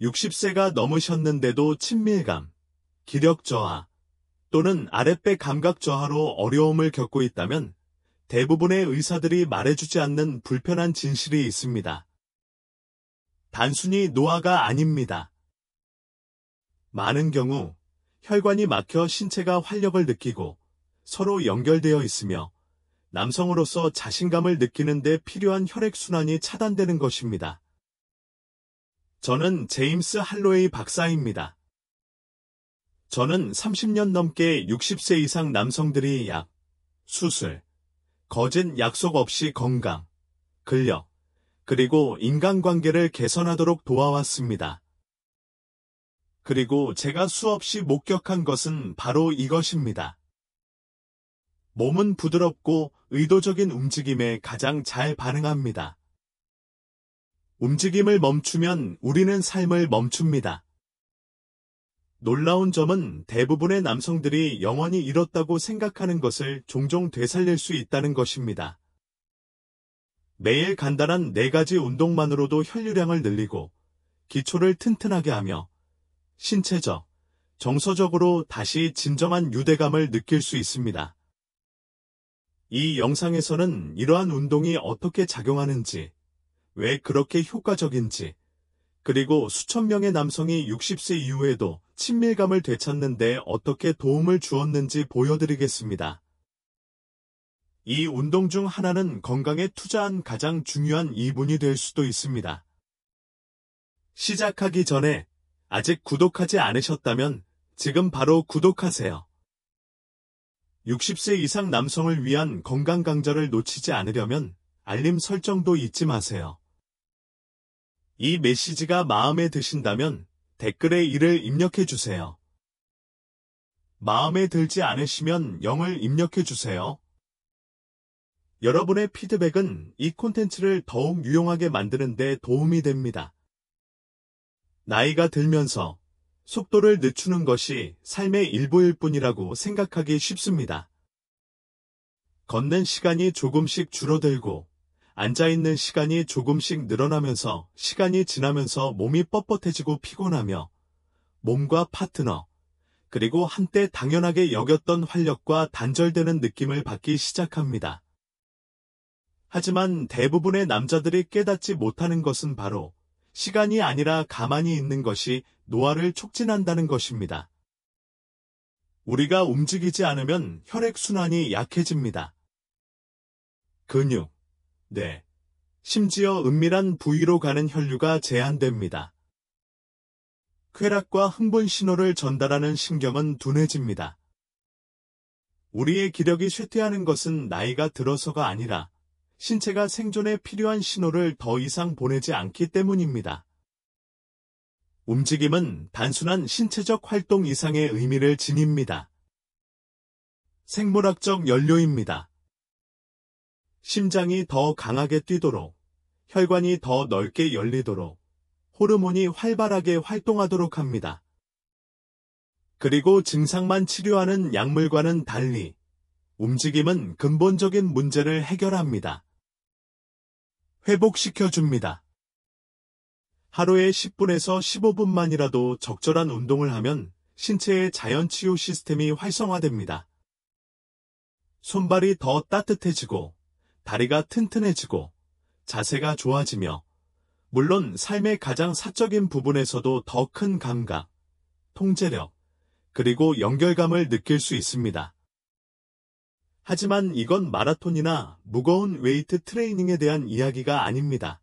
60세가 넘으셨는데도 친밀감, 기력 저하 또는 아랫배 감각 저하로 어려움을 겪고 있다면 대부분의 의사들이 말해주지 않는 불편한 진실이 있습니다. 단순히 노화가 아닙니다. 많은 경우 혈관이 막혀 신체가 활력을 느끼고 서로 연결되어 있으며 남성으로서 자신감을 느끼는 데 필요한 혈액순환이 차단되는 것입니다. 저는 제임스 할로웨이 박사입니다. 저는 30년 넘게 60세 이상 남성들이 약, 수술, 거짓 약속 없이 건강, 근력, 그리고 인간관계를 개선하도록 도와왔습니다. 그리고 제가 수없이 목격한 것은 바로 이것입니다. 몸은 부드럽고 의도적인 움직임에 가장 잘 반응합니다. 움직임을 멈추면 우리는 삶을 멈춥니다. 놀라운 점은 대부분의 남성들이 영원히 잃었다고 생각하는 것을 종종 되살릴 수 있다는 것입니다. 매일 간단한 4가지 운동만으로도 혈류량을 늘리고 기초를 튼튼하게 하며 신체적, 정서적으로 다시 진정한 유대감을 느낄 수 있습니다. 이 영상에서는 이러한 운동이 어떻게 작용하는지, 왜 그렇게 효과적인지, 그리고 수천 명의 남성이 60세 이후에도 친밀감을 되찾는 데 어떻게 도움을 주었는지 보여드리겠습니다. 이 운동 중 하나는 건강에 투자한 가장 중요한 이분이 될 수도 있습니다. 시작하기 전에 아직 구독하지 않으셨다면 지금 바로 구독하세요. 60세 이상 남성을 위한 건강 강좌를 놓치지 않으려면 알림 설정도 잊지 마세요. 이 메시지가 마음에 드신다면 댓글에 이를 입력해주세요. 마음에 들지 않으시면 0을 입력해주세요. 여러분의 피드백은 이 콘텐츠를 더욱 유용하게 만드는 데 도움이 됩니다. 나이가 들면서 속도를 늦추는 것이 삶의 일부일 뿐이라고 생각하기 쉽습니다. 걷는 시간이 조금씩 줄어들고 앉아있는 시간이 조금씩 늘어나면서 시간이 지나면서 몸이 뻣뻣해지고 피곤하며 몸과 파트너, 그리고 한때 당연하게 여겼던 활력과 단절되는 느낌을 받기 시작합니다. 하지만 대부분의 남자들이 깨닫지 못하는 것은 바로 시간이 아니라 가만히 있는 것이 노화를 촉진한다는 것입니다. 우리가 움직이지 않으면 혈액순환이 약해집니다. 근육, 뇌, 심지어 은밀한 부위로 가는 혈류가 제한됩니다. 쾌락과 흥분 신호를 전달하는 신경은 둔해집니다. 우리의 기력이 쇠퇴하는 것은 나이가 들어서가 아니라 신체가 생존에 필요한 신호를 더 이상 보내지 않기 때문입니다. 움직임은 단순한 신체적 활동 이상의 의미를 지닙니다. 생물학적 연료입니다. 심장이 더 강하게 뛰도록, 혈관이 더 넓게 열리도록, 호르몬이 활발하게 활동하도록 합니다. 그리고 증상만 치료하는 약물과는 달리 움직임은 근본적인 문제를 해결합니다. 회복시켜줍니다. 하루에 10분에서 15분만이라도 적절한 운동을 하면 신체의 자연치유 시스템이 활성화됩니다. 손발이 더 따뜻해지고 다리가 튼튼해지고 자세가 좋아지며 물론 삶의 가장 사적인 부분에서도 더 큰 감각, 통제력, 그리고 연결감을 느낄 수 있습니다. 하지만 이건 마라톤이나 무거운 웨이트 트레이닝에 대한 이야기가 아닙니다.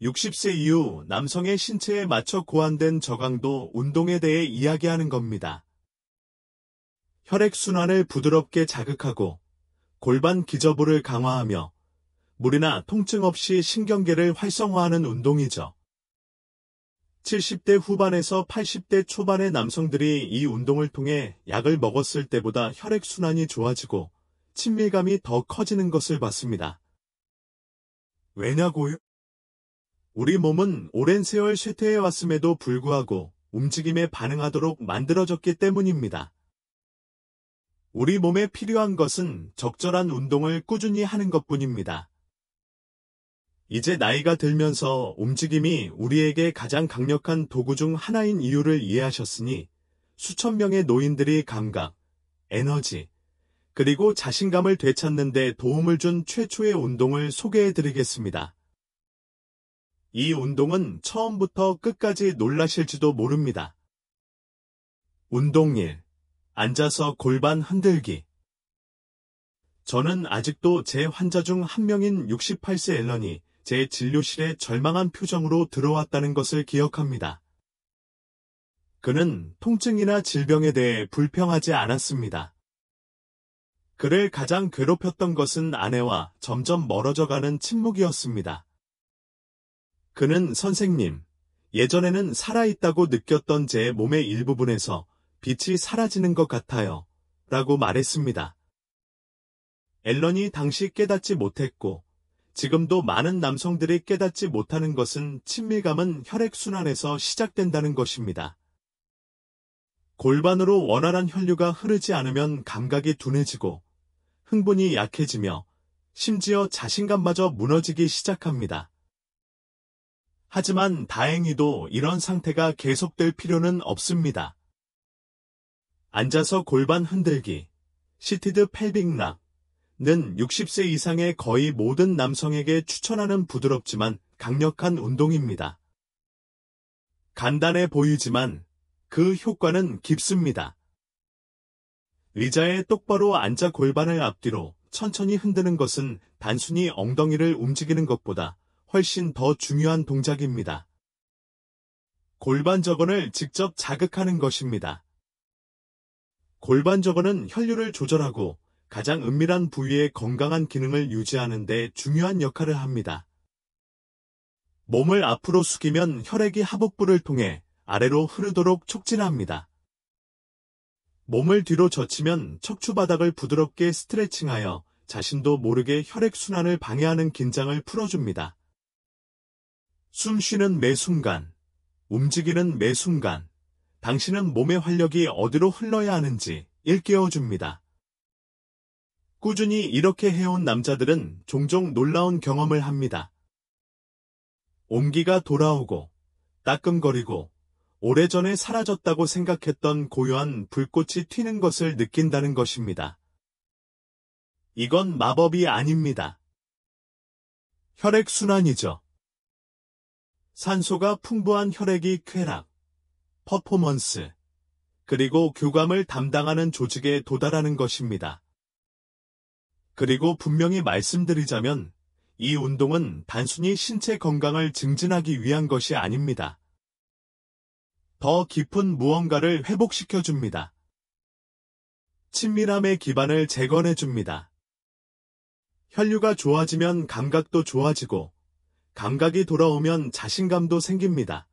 60세 이후 남성의 신체에 맞춰 고안된 저강도 운동에 대해 이야기하는 겁니다. 혈액순환을 부드럽게 자극하고 골반 기저부를 강화하며 무리나 통증 없이 신경계를 활성화하는 운동이죠. 70대 후반에서 80대 초반의 남성들이 이 운동을 통해 약을 먹었을 때보다 혈액순환이 좋아지고 친밀감이 더 커지는 것을 봤습니다. 왜냐고요? 우리 몸은 오랜 세월 쇠퇴해왔음에도 불구하고 움직임에 반응하도록 만들어졌기 때문입니다. 우리 몸에 필요한 것은 적절한 운동을 꾸준히 하는 것뿐입니다. 이제 나이가 들면서 움직임이 우리에게 가장 강력한 도구 중 하나인 이유를 이해하셨으니 수천 명의 노인들이 감각, 에너지, 그리고 자신감을 되찾는 데 도움을 준 최초의 운동을 소개해드리겠습니다. 이 운동은 처음부터 끝까지 놀라실지도 모릅니다. 운동 1. 앉아서 골반 흔들기. 저는 아직도 제 환자 중 한 명인 68세 앨런이 제 진료실에 절망한 표정으로 들어왔다는 것을 기억합니다. 그는 통증이나 질병에 대해 불평하지 않았습니다. 그를 가장 괴롭혔던 것은 아내와 점점 멀어져가는 침묵이었습니다. 그는 선생님, 예전에는 살아있다고 느꼈던 제 몸의 일부분에서 빛이 사라지는 것 같아요. 라고 말했습니다. 앨런이 당시 깨닫지 못했고, 지금도 많은 남성들이 깨닫지 못하는 것은 친밀감은 혈액순환에서 시작된다는 것입니다. 골반으로 원활한 혈류가 흐르지 않으면 감각이 둔해지고, 흥분이 약해지며, 심지어 자신감마저 무너지기 시작합니다. 하지만 다행히도 이런 상태가 계속될 필요는 없습니다. 앉아서 골반 흔들기, 시티드 펠빅 락는 60세 이상의 거의 모든 남성에게 추천하는 부드럽지만 강력한 운동입니다. 간단해 보이지만 그 효과는 깊습니다. 의자에 똑바로 앉아 골반을 앞뒤로 천천히 흔드는 것은 단순히 엉덩이를 움직이는 것보다 훨씬 더 중요한 동작입니다. 골반저근을 직접 자극하는 것입니다. 골반저근은 혈류를 조절하고 가장 은밀한 부위의 건강한 기능을 유지하는 데 중요한 역할을 합니다. 몸을 앞으로 숙이면 혈액이 하복부를 통해 아래로 흐르도록 촉진합니다. 몸을 뒤로 젖히면 척추바닥을 부드럽게 스트레칭하여 자신도 모르게 혈액순환을 방해하는 긴장을 풀어줍니다. 숨 쉬는 매 순간, 움직이는 매 순간, 당신은 몸의 활력이 어디로 흘러야 하는지 일깨워줍니다. 꾸준히 이렇게 해온 남자들은 종종 놀라운 경험을 합니다. 온기가 돌아오고, 따끔거리고, 오래전에 사라졌다고 생각했던 고요한 불꽃이 튀는 것을 느낀다는 것입니다. 이건 마법이 아닙니다. 혈액순환이죠. 산소가 풍부한 혈액이 쾌락, 퍼포먼스, 그리고 교감을 담당하는 조직에 도달하는 것입니다. 그리고 분명히 말씀드리자면 이 운동은 단순히 신체 건강을 증진하기 위한 것이 아닙니다. 더 깊은 무언가를 회복시켜줍니다. 친밀함의 기반을 재건해줍니다. 혈류가 좋아지면 감각도 좋아지고 감각이 돌아오면 자신감도 생깁니다.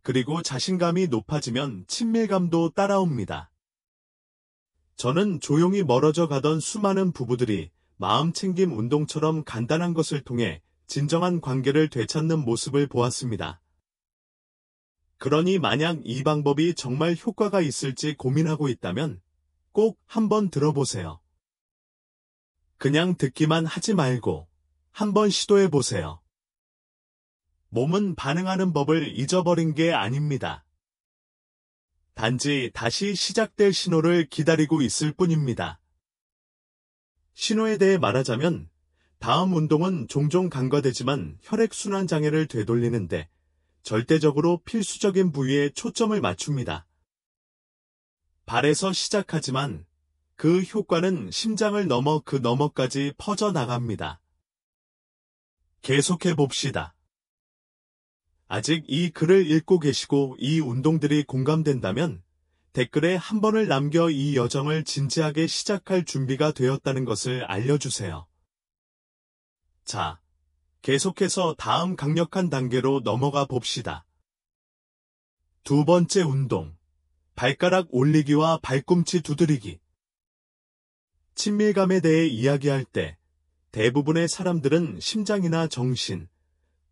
그리고 자신감이 높아지면 친밀감도 따라옵니다. 저는 조용히 멀어져 가던 수많은 부부들이 마음챙김 운동처럼 간단한 것을 통해 진정한 관계를 되찾는 모습을 보았습니다. 그러니 만약 이 방법이 정말 효과가 있을지 고민하고 있다면 꼭 한번 들어보세요. 그냥 듣기만 하지 말고 한번 시도해 보세요. 몸은 반응하는 법을 잊어버린 게 아닙니다. 단지 다시 시작될 신호를 기다리고 있을 뿐입니다. 신호에 대해 말하자면 다음 운동은 종종 간과되지만 혈액순환 장애를 되돌리는데 절대적으로 필수적인 부위에 초점을 맞춥니다. 발에서 시작하지만 그 효과는 심장을 넘어 그 너머까지 퍼져나갑니다. 계속해 봅시다. 아직 이 글을 읽고 계시고 이 운동들이 공감된다면 댓글에 한 번을 남겨 이 여정을 진지하게 시작할 준비가 되었다는 것을 알려주세요. 자, 계속해서 다음 강력한 단계로 넘어가 봅시다. 두 번째 운동, 발가락 올리기와 발꿈치 두드리기. 친밀감에 대해 이야기할 때 대부분의 사람들은 심장이나 정신,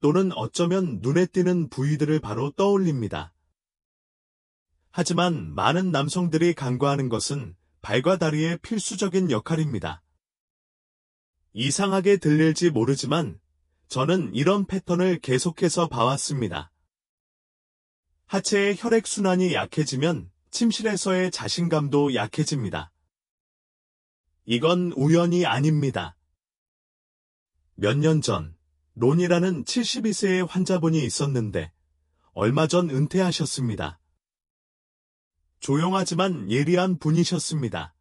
또는 어쩌면 눈에 띄는 부위들을 바로 떠올립니다. 하지만 많은 남성들이 간과하는 것은 발과 다리의 필수적인 역할입니다. 이상하게 들릴지 모르지만 저는 이런 패턴을 계속해서 봐왔습니다. 하체의 혈액순환이 약해지면 침실에서의 자신감도 약해집니다. 이건 우연이 아닙니다. 몇 년 전, 론이라는 72세의 환자분이 있었는데 얼마 전 은퇴하셨습니다. 조용하지만 예리한 분이셨습니다.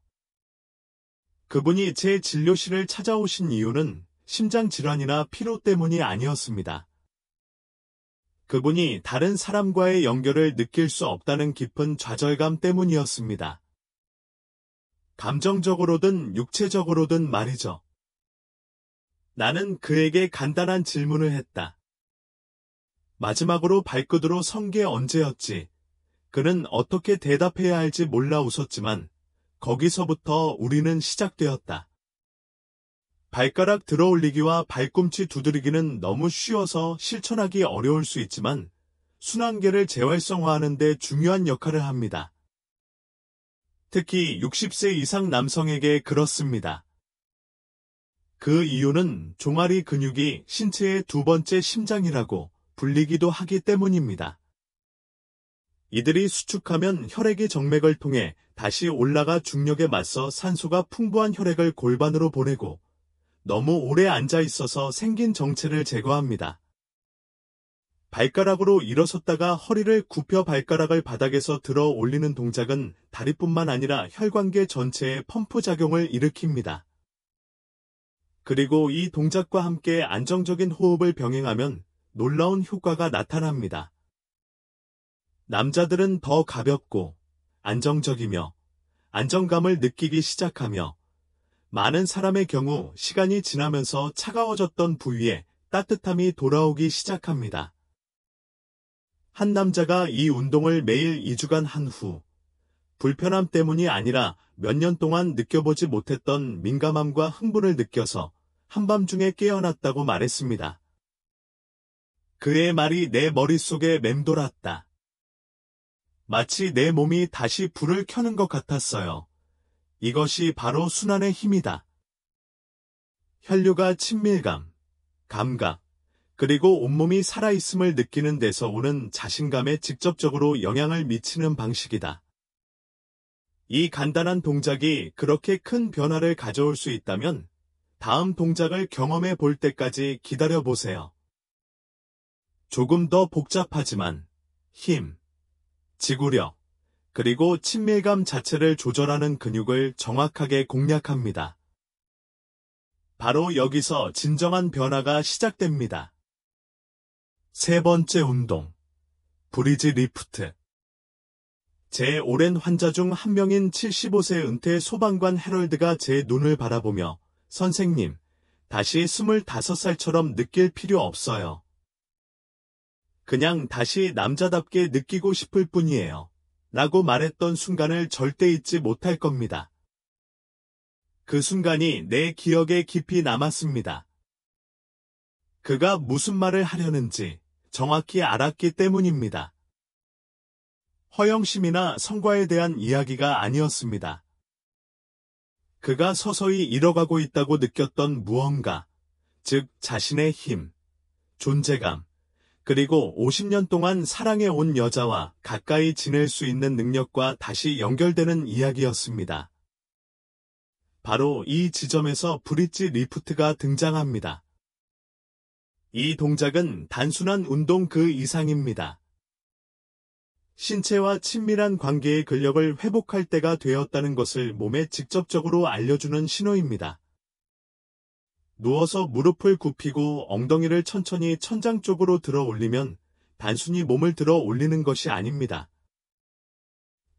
그분이 제 진료실을 찾아오신 이유는 심장질환이나 피로 때문이 아니었습니다. 그분이 다른 사람과의 연결을 느낄 수 없다는 깊은 좌절감 때문이었습니다. 감정적으로든 육체적으로든 말이죠. 나는 그에게 간단한 질문을 했다. 마지막으로 발끝으로 선 게 언제였지? 그는 어떻게 대답해야 할지 몰라 웃었지만 거기서부터 우리는 시작되었다. 발가락 들어올리기와 발꿈치 두드리기는 너무 쉬워서 실천하기 어려울 수 있지만 순환계를 재활성화하는 데 중요한 역할을 합니다. 특히 60세 이상 남성에게 그렇습니다. 그 이유는 종아리 근육이 신체의 두 번째 심장이라고 불리기도 하기 때문입니다. 이들이 수축하면 혈액이 정맥을 통해 다시 올라가 중력에 맞서 산소가 풍부한 혈액을 골반으로 보내고 너무 오래 앉아 있어서 생긴 정체를 제거합니다. 발가락으로 일어섰다가 허리를 굽혀 발가락을 바닥에서 들어 올리는 동작은 다리뿐만 아니라 혈관계 전체에 펌프 작용을 일으킵니다. 그리고 이 동작과 함께 안정적인 호흡을 병행하면 놀라운 효과가 나타납니다. 남자들은 더 가볍고 안정적이며 안정감을 느끼기 시작하며 많은 사람의 경우 시간이 지나면서 차가워졌던 부위에 따뜻함이 돌아오기 시작합니다. 한 남자가 이 운동을 매일 2주간 한 후 불편함 때문이 아니라 몇 년 동안 느껴보지 못했던 민감함과 흥분을 느껴서 한밤중에 깨어났다고 말했습니다. 그의 말이 내 머릿속에 맴돌았다. 마치 내 몸이 다시 불을 켜는 것 같았어요. 이것이 바로 순환의 힘이다. 혈류가 친밀감, 감각, 그리고 온몸이 살아있음을 느끼는 데서 오는 자신감에 직접적으로 영향을 미치는 방식이다. 이 간단한 동작이 그렇게 큰 변화를 가져올 수 있다면 다음 동작을 경험해 볼 때까지 기다려 보세요. 조금 더 복잡하지만 힘, 지구력, 그리고 친밀감 자체를 조절하는 근육을 정확하게 공략합니다. 바로 여기서 진정한 변화가 시작됩니다. 세 번째 운동, 브리지 리프트. 제 오랜 환자 중 한 명인 75세 은퇴 소방관 해럴드가 제 눈을 바라보며 선생님, 다시 25살처럼 느낄 필요 없어요. 그냥 다시 남자답게 느끼고 싶을 뿐이에요. 라고 말했던 순간을 절대 잊지 못할 겁니다. 그 순간이 내 기억에 깊이 남았습니다. 그가 무슨 말을 하려는지 정확히 알았기 때문입니다. 허영심이나 성과에 대한 이야기가 아니었습니다. 그가 서서히 잃어가고 있다고 느꼈던 무언가, 즉 자신의 힘, 존재감, 그리고 50년 동안 사랑해온 여자와 가까이 지낼 수 있는 능력과 다시 연결되는 이야기였습니다. 바로 이 지점에서 브릿지 리프트가 등장합니다. 이 동작은 단순한 운동 그 이상입니다. 신체와 친밀한 관계의 근력을 회복할 때가 되었다는 것을 몸에 직접적으로 알려주는 신호입니다. 누워서 무릎을 굽히고 엉덩이를 천천히 천장 쪽으로 들어 올리면 단순히 몸을 들어 올리는 것이 아닙니다.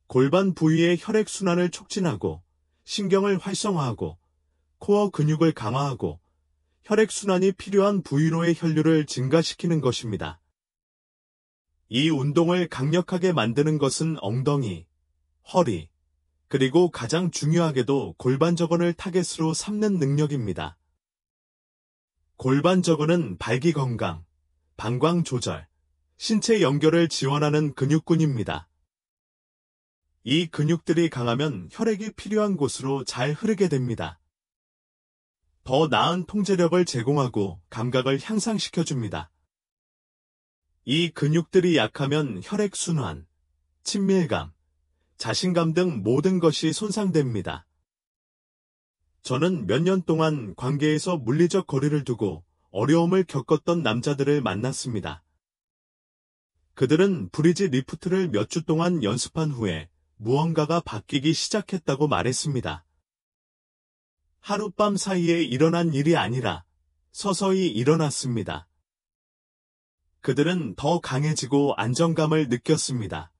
골반 부위의 혈액순환을 촉진하고 신경을 활성화하고 코어 근육을 강화하고 혈액순환이 필요한 부위로의 혈류를 증가시키는 것입니다. 이 운동을 강력하게 만드는 것은 엉덩이, 허리, 그리고 가장 중요하게도 골반 저근을 타겟으로 삼는 능력입니다. 골반 저근은 발기 건강, 방광 조절, 신체 연결을 지원하는 근육군입니다. 이 근육들이 강하면 혈액이 필요한 곳으로 잘 흐르게 됩니다. 더 나은 통제력을 제공하고 감각을 향상시켜줍니다. 이 근육들이 약하면 혈액순환, 친밀감, 자신감 등 모든 것이 손상됩니다. 저는 몇 년 동안 관계에서 물리적 거리를 두고 어려움을 겪었던 남자들을 만났습니다. 그들은 브리지 리프트를 몇 주 동안 연습한 후에 무언가가 바뀌기 시작했다고 말했습니다. 하룻밤 사이에 일어난 일이 아니라 서서히 일어났습니다. 그들은 더 강해지고 안정감을 느꼈습니다.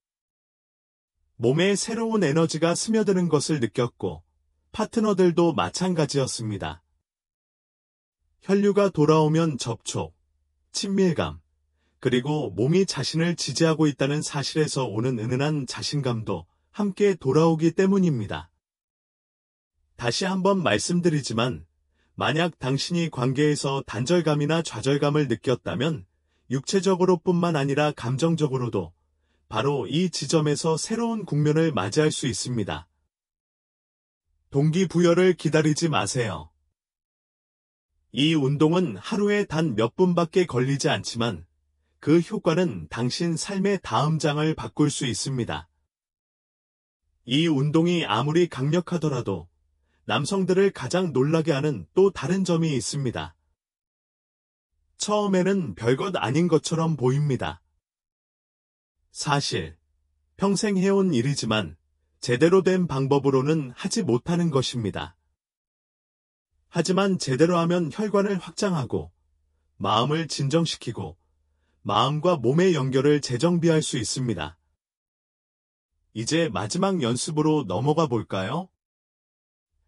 몸에 새로운 에너지가 스며드는 것을 느꼈고 파트너들도 마찬가지였습니다. 혈류가 돌아오면 접촉, 친밀감, 그리고 몸이 자신을 지지하고 있다는 사실에서 오는 은은한 자신감도 함께 돌아오기 때문입니다. 다시 한번 말씀드리지만 만약 당신이 관계에서 단절감이나 좌절감을 느꼈다면 육체적으로뿐만 아니라 감정적으로도 바로 이 지점에서 새로운 국면을 맞이할 수 있습니다. 동기부여를 기다리지 마세요. 이 운동은 하루에 단 몇 분밖에 걸리지 않지만 그 효과는 당신 삶의 다음 장을 바꿀 수 있습니다. 이 운동이 아무리 강력하더라도 남성들을 가장 놀라게 하는 또 다른 점이 있습니다. 처음에는 별것 아닌 것처럼 보입니다. 사실, 평생 해온 일이지만 제대로 된 방법으로는 하지 못하는 것입니다. 하지만 제대로 하면 혈관을 확장하고 마음을 진정시키고 마음과 몸의 연결을 재정비할 수 있습니다. 이제 마지막 연습으로 넘어가 볼까요?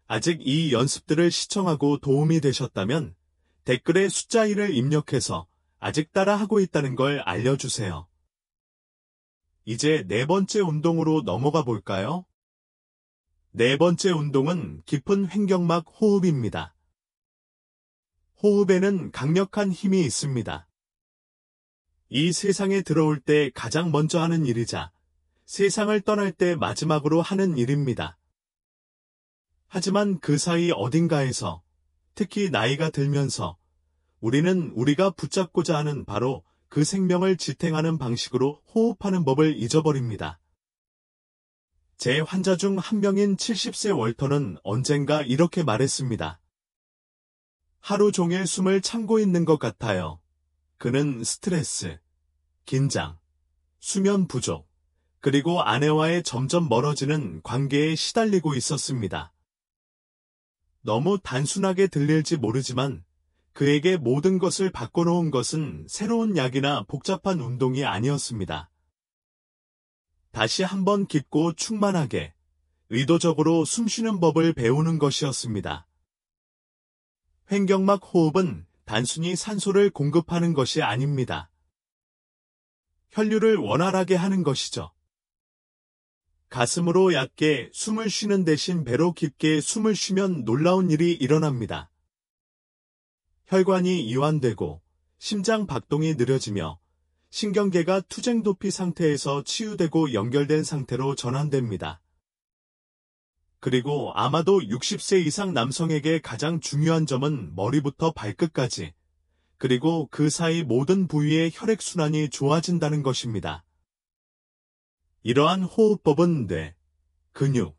아직 이 연습들을 시청하고 도움이 되셨다면 댓글에 숫자 1을 입력해서 아직 따라하고 있다는 걸 알려주세요. 이제 네 번째 운동으로 넘어가 볼까요? 네 번째 운동은 깊은 횡격막 호흡입니다. 호흡에는 강력한 힘이 있습니다. 이 세상에 들어올 때 가장 먼저 하는 일이자 세상을 떠날 때 마지막으로 하는 일입니다. 하지만 그 사이 어딘가에서, 특히 나이가 들면서 우리는 우리가 붙잡고자 하는 바로 그 생명을 지탱하는 방식으로 호흡하는 법을 잊어버립니다. 제 환자 중 한 명인 70세 월터는 언젠가 이렇게 말했습니다. 하루 종일 숨을 참고 있는 것 같아요. 그는 스트레스, 긴장, 수면 부족, 그리고 아내와의 점점 멀어지는 관계에 시달리고 있었습니다. 너무 단순하게 들릴지 모르지만 그에게 모든 것을 바꿔놓은 것은 새로운 약이나 복잡한 운동이 아니었습니다. 다시 한번 깊고 충만하게, 의도적으로 숨쉬는 법을 배우는 것이었습니다. 횡격막 호흡은 단순히 산소를 공급하는 것이 아닙니다. 혈류를 원활하게 하는 것이죠. 가슴으로 얕게 숨을 쉬는 대신 배로 깊게 숨을 쉬면 놀라운 일이 일어납니다. 혈관이 이완되고 심장 박동이 느려지며 신경계가 투쟁 도피 상태에서 치유되고 연결된 상태로 전환됩니다. 그리고 아마도 60세 이상 남성에게 가장 중요한 점은 머리부터 발끝까지, 그리고 그 사이 모든 부위의 혈액순환이 좋아진다는 것입니다. 이러한 호흡법은 뇌, 근육,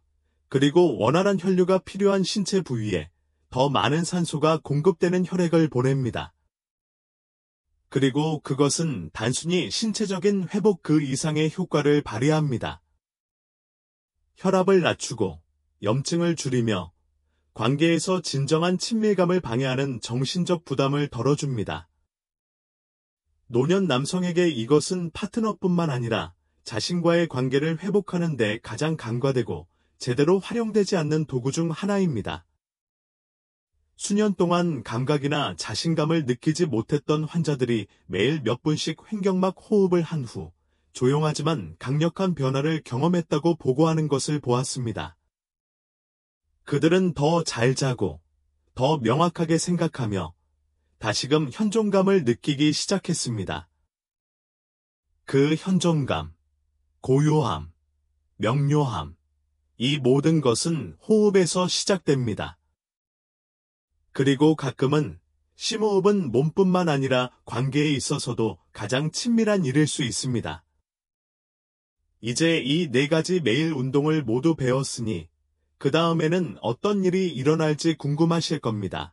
그리고 원활한 혈류가 필요한 신체 부위에 더 많은 산소가 공급되는 혈액을 보냅니다. 그리고 그것은 단순히 신체적인 회복 그 이상의 효과를 발휘합니다. 혈압을 낮추고 염증을 줄이며 관계에서 진정한 친밀감을 방해하는 정신적 부담을 덜어줍니다. 노년 남성에게 이것은 파트너뿐만 아니라 자신과의 관계를 회복하는 데 가장 간과되고 제대로 활용되지 않는 도구 중 하나입니다. 수년 동안 감각이나 자신감을 느끼지 못했던 환자들이 매일 몇 분씩 횡격막 호흡을 한 후 조용하지만 강력한 변화를 경험했다고 보고하는 것을 보았습니다. 그들은 더 잘 자고, 더 명확하게 생각하며 다시금 현존감을 느끼기 시작했습니다. 그 현존감, 고요함, 명료함, 이 모든 것은 호흡에서 시작됩니다. 그리고 가끔은 심호흡은 몸뿐만 아니라 관계에 있어서도 가장 친밀한 일일 수 있습니다. 이제 이 4가지 매일 운동을 모두 배웠으니 그 다음에는 어떤 일이 일어날지 궁금하실 겁니다.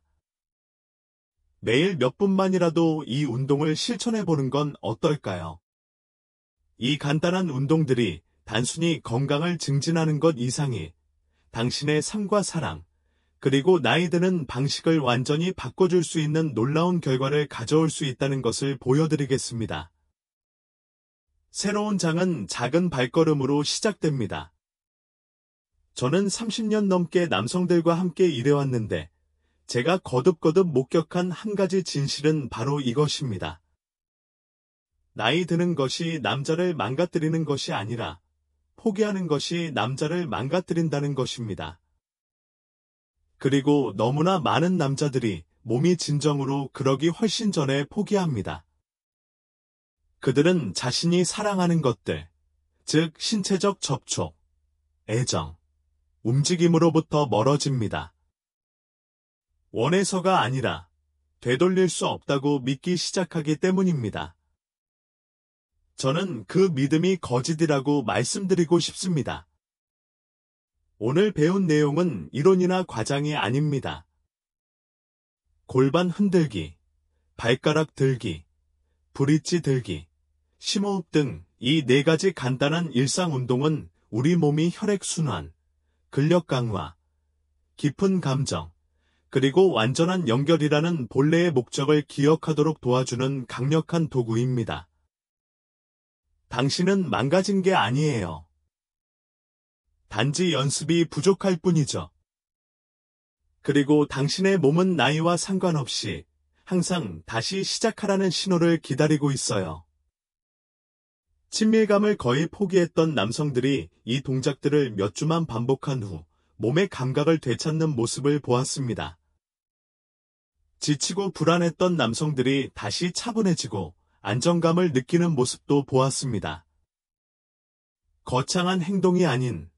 매일 몇 분만이라도 이 운동을 실천해 보는 건 어떨까요? 이 간단한 운동들이 단순히 건강을 증진하는 것 이상이 당신의 삶과 사랑, 그리고 나이 드는 방식을 완전히 바꿔줄 수 있는 놀라운 결과를 가져올 수 있다는 것을 보여드리겠습니다. 새로운 장은 작은 발걸음으로 시작됩니다. 저는 30년 넘게 남성들과 함께 일해왔는데 제가 거듭거듭 목격한 한 가지 진실은 바로 이것입니다. 나이 드는 것이 남자를 망가뜨리는 것이 아니라 포기하는 것이 남자를 망가뜨린다는 것입니다. 그리고 너무나 많은 남자들이 몸이 진정으로 그러기 훨씬 전에 포기합니다. 그들은 자신이 사랑하는 것들, 즉 신체적 접촉, 애정, 움직임으로부터 멀어집니다. 원해서가 아니라 되돌릴 수 없다고 믿기 시작하기 때문입니다. 저는 그 믿음이 거짓이라고 말씀드리고 싶습니다. 오늘 배운 내용은 이론이나 과장이 아닙니다. 골반 흔들기, 발가락 들기, 브릿지 들기, 심호흡 등 이 4가지 간단한 일상 운동은 우리 몸이 혈액순환, 근력 강화, 깊은 감정, 그리고 완전한 연결이라는 본래의 목적을 기억하도록 도와주는 강력한 도구입니다. 당신은 망가진 게 아니에요. 단지 연습이 부족할 뿐이죠. 그리고 당신의 몸은 나이와 상관없이 항상 다시 시작하라는 신호를 기다리고 있어요. 친밀감을 거의 포기했던 남성들이 이 동작들을 몇 주만 반복한 후 몸의 감각을 되찾는 모습을 보았습니다. 지치고 불안했던 남성들이 다시 차분해지고 안정감을 느끼는 모습도 보았습니다. 거창한 행동이 아닌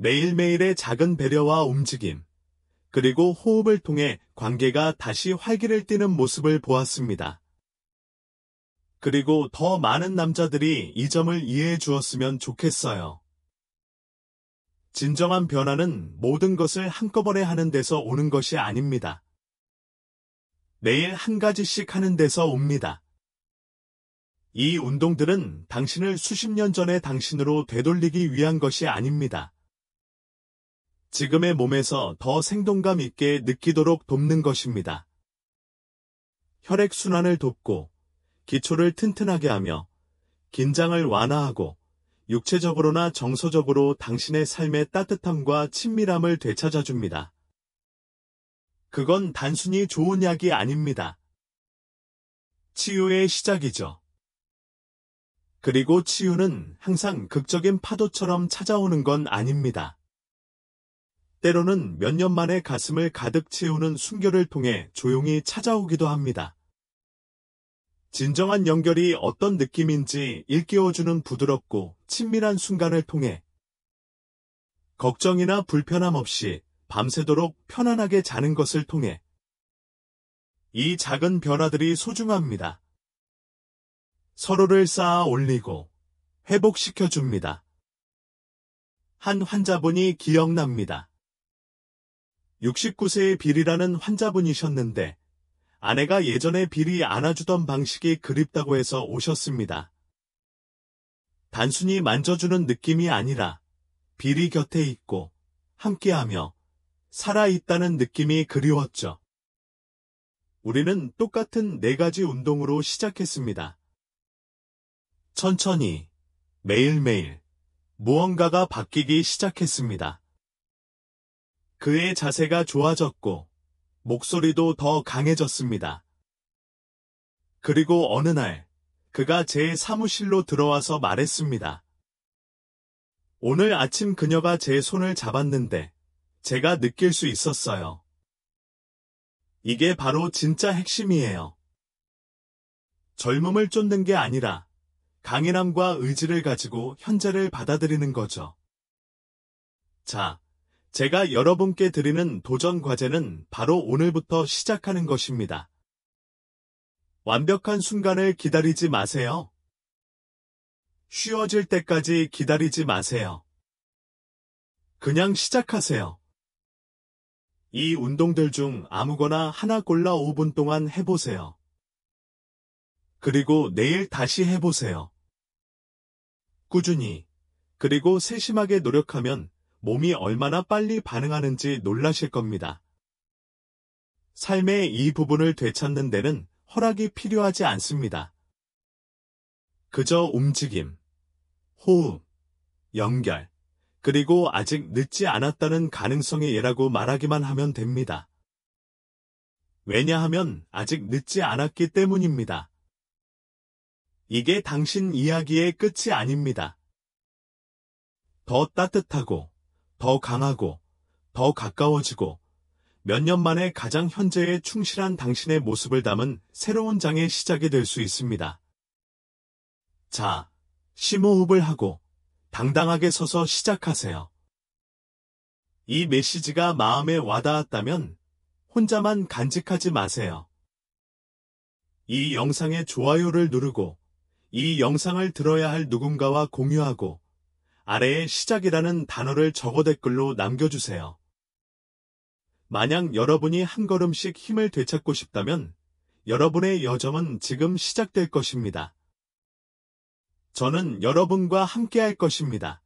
매일매일의 작은 배려와 움직임, 그리고 호흡을 통해 관계가 다시 활기를 띠는 모습을 보았습니다. 그리고 더 많은 남자들이 이 점을 이해해 주었으면 좋겠어요. 진정한 변화는 모든 것을 한꺼번에 하는 데서 오는 것이 아닙니다. 매일 한 가지씩 하는 데서 옵니다. 이 운동들은 당신을 수십 년 전의 당신으로 되돌리기 위한 것이 아닙니다. 지금의 몸에서 더 생동감 있게 느끼도록 돕는 것입니다. 혈액순환을 돕고 기초를 튼튼하게 하며 긴장을 완화하고 육체적으로나 정서적으로 당신의 삶의 따뜻함과 친밀함을 되찾아줍니다. 그건 단순히 좋은 약이 아닙니다. 치유의 시작이죠. 그리고 치유는 항상 극적인 파도처럼 찾아오는 건 아닙니다. 때로는 몇 년 만에 가슴을 가득 채우는 순결을 통해 조용히 찾아오기도 합니다. 진정한 연결이 어떤 느낌인지 일깨워주는 부드럽고 친밀한 순간을 통해 걱정이나 불편함 없이 밤새도록 편안하게 자는 것을 통해 이 작은 변화들이 소중합니다. 서로를 쌓아 올리고 회복시켜줍니다. 한 환자분이 기억납니다. 69세의 빌이라는 환자분이셨는데 아내가 예전에 빌이 안아주던 방식이 그립다고 해서 오셨습니다. 단순히 만져주는 느낌이 아니라 빌이 곁에 있고 함께하며 살아있다는 느낌이 그리웠죠. 우리는 똑같은 4가지 운동으로 시작했습니다. 천천히, 매일매일 무언가가 바뀌기 시작했습니다. 그의 자세가 좋아졌고 목소리도 더 강해졌습니다. 그리고 어느 날 그가 제 사무실로 들어와서 말했습니다. 오늘 아침 그녀가 제 손을 잡았는데 제가 느낄 수 있었어요. 이게 바로 진짜 핵심이에요. 젊음을 쫓는 게 아니라 강인함과 의지를 가지고 현재를 받아들이는 거죠. 자, 제가 여러분께 드리는 도전 과제는 바로 오늘부터 시작하는 것입니다. 완벽한 순간을 기다리지 마세요. 쉬워질 때까지 기다리지 마세요. 그냥 시작하세요. 이 운동들 중 아무거나 하나 골라 5분 동안 해보세요. 그리고 내일 다시 해보세요. 꾸준히, 그리고 세심하게 노력하면 몸이 얼마나 빨리 반응하는지 놀라실 겁니다. 삶의 이 부분을 되찾는 데는 허락이 필요하지 않습니다. 그저 움직임, 호흡, 연결, 그리고 아직 늦지 않았다는 가능성의 예라고 말하기만 하면 됩니다. 왜냐하면 아직 늦지 않았기 때문입니다. 이게 당신 이야기의 끝이 아닙니다. 더 따뜻하고, 더 강하고, 더 가까워지고, 몇 년 만에 가장 현재에 충실한 당신의 모습을 담은 새로운 장의 시작이 될 수 있습니다. 자, 심호흡을 하고 당당하게 서서 시작하세요. 이 메시지가 마음에 와닿았다면 혼자만 간직하지 마세요. 이 영상에 좋아요를 누르고 이 영상을 들어야 할 누군가와 공유하고 아래에 시작이라는 단어를 적어 댓글로 남겨주세요. 만약 여러분이 한 걸음씩 힘을 되찾고 싶다면 여러분의 여정은 지금 시작될 것입니다. 저는 여러분과 함께할 것입니다.